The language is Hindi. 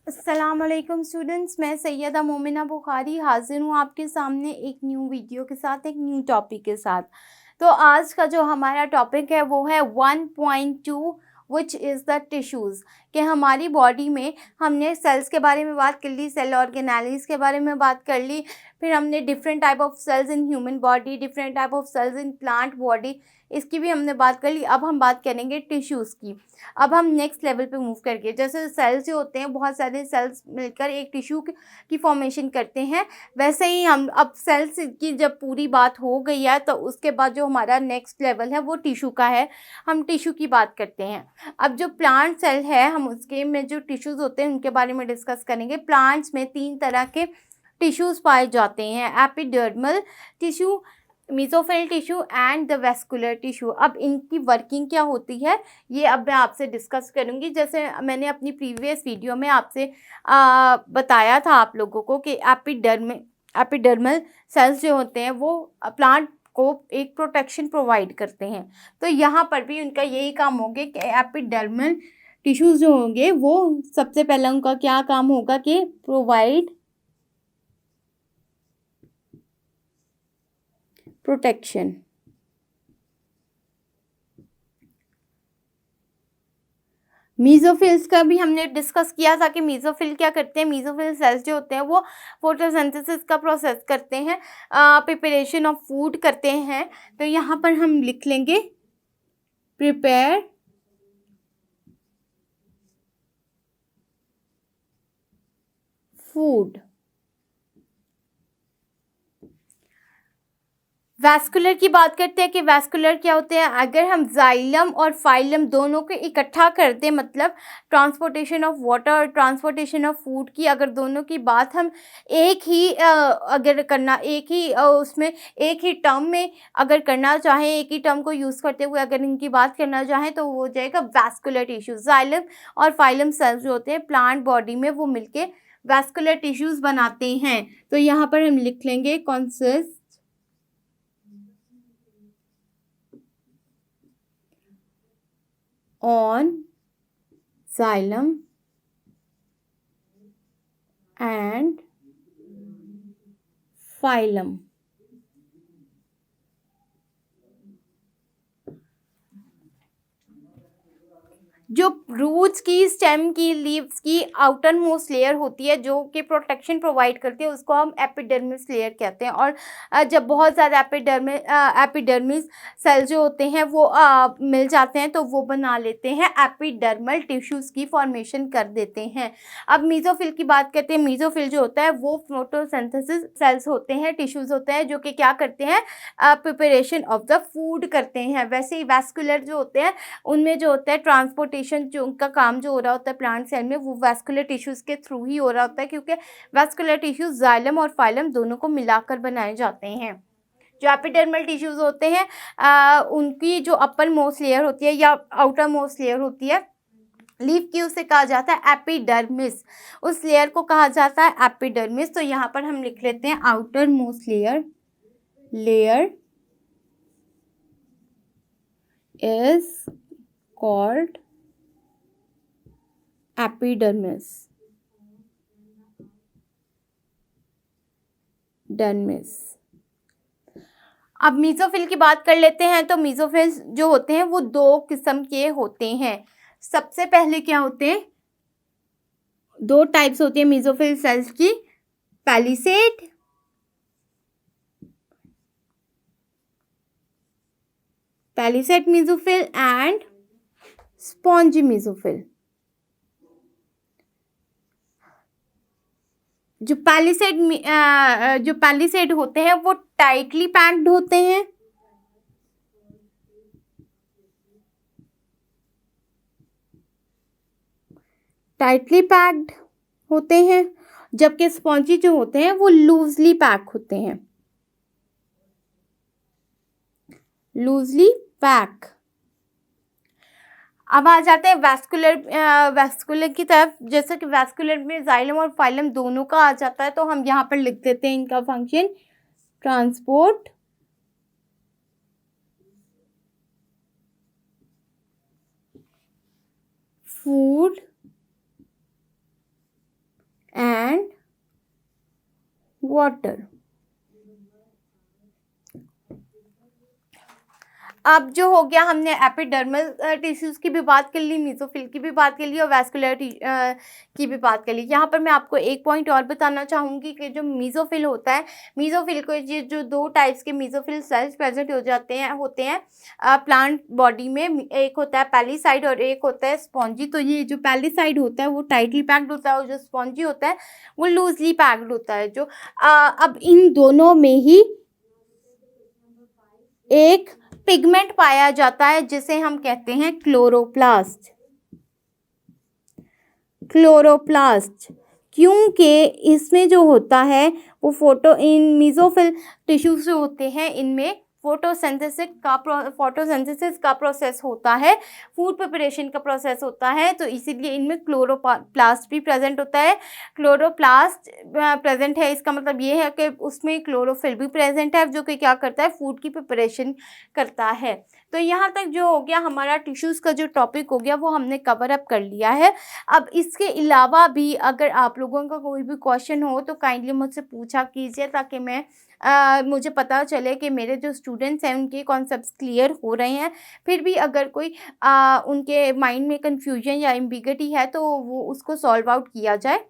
अस्सलामुअलैकुम स्टूडेंट्स, मैं सैयदा मोमिना बुखारी हाजिर हूँ आपके सामने एक न्यू वीडियो के साथ, एक न्यू टॉपिक के साथ। तो आज का जो हमारा टॉपिक है वो है 1.2 विच इज़ द टिश्यूज़। कि हमारी बॉडी में हमने सेल्स के बारे में बात कर ली, सेल ऑर्गेनेलिस के बारे में बात कर ली, फिर हमने different type of cells in human body, different type of cells in plant body, इसकी भी हमने बात कर ली। अब हम बात करेंगे टिश्यूज़ की। अब हम नेक्स्ट लेवल पे मूव करके, जैसे सेल्स जो होते हैं, बहुत सारे सेल्स मिलकर एक टिश्यू की फॉर्मेशन करते हैं, वैसे ही हम अब सेल्स की जब पूरी बात हो गई है तो उसके बाद जो हमारा नेक्स्ट लेवल है वो टिश्यू का है। हम टिश्यू की बात करते हैं। अब जो प्लांट सेल है, हम उसके में जो टिश्यूज़ होते हैं उनके बारे में डिस्कस करेंगे। प्लांट्स में 3 तरह के टिश्यूज़ पाए जाते हैं, epidermal tissue, mesophyll tissue and the vascular tissue. अब इनकी वर्किंग क्या होती है ये अब मैं आपसे डिस्कस करूंगी। जैसे मैंने अपनी प्रीवियस वीडियो में आपसे बताया था आप लोगों को कि एपिडर्मल सेल्स जो होते हैं वो प्लांट को एक प्रोटेक्शन प्रोवाइड करते हैं। तो यहाँ पर भी उनका यही काम होगा कि एपिडर्मल टिश्यूज़ जो होंगे वो सबसे पहले उनका क्या काम होगा कि प्रोवाइड प्रोटेक्शन। मीज़ोफिल्स का भी हमने डिस्कस किया था कि मीज़ोफिल क्या करते हैं। मीज़ोफिल सेल्स जो होते हैं वो फोटोसिंथेसिस का प्रोसेस करते हैं, प्रिपरेशन ऑफ फूड करते हैं। तो यहाँ पर हम लिख लेंगे प्रिपेयर फूड। वैस्कुलर की बात करते हैं कि वैस्कुलर क्या होते हैं। अगर हम जाइलम और फाइलम दोनों को इकट्ठा कर दें, मतलब ट्रांसपोर्टेशन ऑफ वाटर और ट्रांसपोर्टेशन ऑफ फूड की अगर दोनों की बात हम एक ही अगर करना, एक ही उसमें एक ही टर्म में अगर करना चाहें, एक ही टर्म को यूज़ करते हुए अगर इनकी बात करना चाहें तो वो हो जाएगा वैस्कुलर टिश्यू। जाइलम और फाइलम सेल्स जो होते हैं प्लांट बॉडी में वो मिलके वैस्कुलर टिश्यूज़ बनाते हैं। तो यहाँ पर हम लिख लेंगे consist on xylem and phylum। जो रूट्स की, स्टेम की, लीव्स की आउटर मोस्ट लेयर होती है जो कि प्रोटेक्शन प्रोवाइड करती है, उसको हम एपिडर्मिस लेयर कहते हैं। और जब बहुत ज़्यादा एपिडर्मिस सेल जो होते हैं वो मिल जाते हैं तो वो बना लेते हैं एपिडर्मल टिश्यूज़ की फॉर्मेशन कर देते हैं। अब मीज़ोफिल की बात करते हैं। मीज़ोफिल जो होता है वो फोटोसिंथेसिस सेल्स होते हैं, टिश्यूज़ होते हैं जो कि क्या करते हैं, प्रिपरेशन ऑफ द फूड करते हैं। वैसे ही वैस्कुलर जो होते हैं उनमें जो होता है ट्रांसपोर्टेशन, जो उनका काम जो हो रहा होता है प्लांट सेल में वो वैस्कुलर टिश्यूज़ के थ्रू ही हो रहा होता है, क्योंकि वैस्कुलर टिश्यूज़ जाइलम और फाइलम दोनों को मिलाकर बनाए जाते हैं। जो एपिडर्मल टिश्यूज़ होते हैं उनकी जो अपर मोस्ट लेयर होती है या आउटर मोस्ट लेयर होती है लीफ की, उसे कहा जाता है एपिडर्मिस। उस लेयर को कहा जाता है एपिडर्मिस। तो यहाँ पर हम लिख लेते हैं outer most layer is called epidermis. अब मीज़ोफिल की बात कर लेते हैं। तो मीज़ोफिल जो होते हैं वो 2 किस्म के होते हैं। सबसे पहले क्या होते हैं, 2 टाइप्स होती है मीज़ोफिल सेल्स की, palisade mesophyll and spongy mesophyll. जो पैलिसेड होते हैं वो टाइटली पैक्ड होते हैं, जबकि स्पॉन्जी जो होते हैं वो लूजली पैक होते हैं, लूजली पैक। अब आ जाते हैं वैस्कुलर की तरफ। जैसे कि वैस्कुलर में जाइलम और फाइलम दोनों का आ जाता है, तो हम यहाँ पर लिख देते हैं इनका फंक्शन ट्रांसपोर्ट वाटर। अब जो हो गया, हमने एपिडर्मल टिश्यूज़ की भी बात कर ली, मेसोफिल की भी बात कर ली और वैस्कुलर की भी बात कर ली। यहाँ पर मैं आपको एक पॉइंट और बताना चाहूँगी कि जो मेसोफिल होता है, मेसोफिल को ये जो 2 टाइप्स के मेसोफिल सेल्स प्रेजेंट हो जाते हैं होते हैं प्लांट बॉडी में। एक होता है पैलिसाइड और एक होता है स्पॉन्जी। तो ये जो पैलिसाइड होता है वो टाइटली पैक्ड होता है और जो स्पॉन्जी होता है वो लूजली पैक्ड होता है। जो अब इन दोनों में ही एक पिगमेंट पाया जाता है जिसे हम कहते हैं क्लोरोप्लास्ट। क्लोरोप्लास्ट, क्योंकि इसमें जो होता है वो इन मेसोफिल टिश्यूज जो होते हैं इनमें फोटोसिंथेसिस का प्रोसेस होता है, फूड प्रिपरेशन का प्रोसेस होता है। तो इसीलिए इनमें क्लोरोप्लास्ट भी प्रेजेंट होता है। क्लोरोप्लास्ट प्रेजेंट है, इसका मतलब ये है कि उसमें क्लोरोफिल भी प्रेजेंट है जो कि क्या करता है, फूड की प्रिपरेशन करता है। तो यहाँ तक जो हो गया हमारा टिश्यूज़ का जो टॉपिक हो गया वो हमने कवर अप कर लिया है। अब इसके अलावा भी अगर आप लोगों का कोई भी क्वेश्चन हो तो काइंडली मुझसे पूछा कीजिए, ताकि मुझे पता चले कि मेरे जो स्टूडेंट्स हैं उनके कॉन्सेप्ट्स क्लियर हो रहे हैं। फिर भी अगर कोई उनके माइंड में कन्फ्यूजन या एम्बिगिटी है तो वो उसको सॉल्व आउट किया जाए।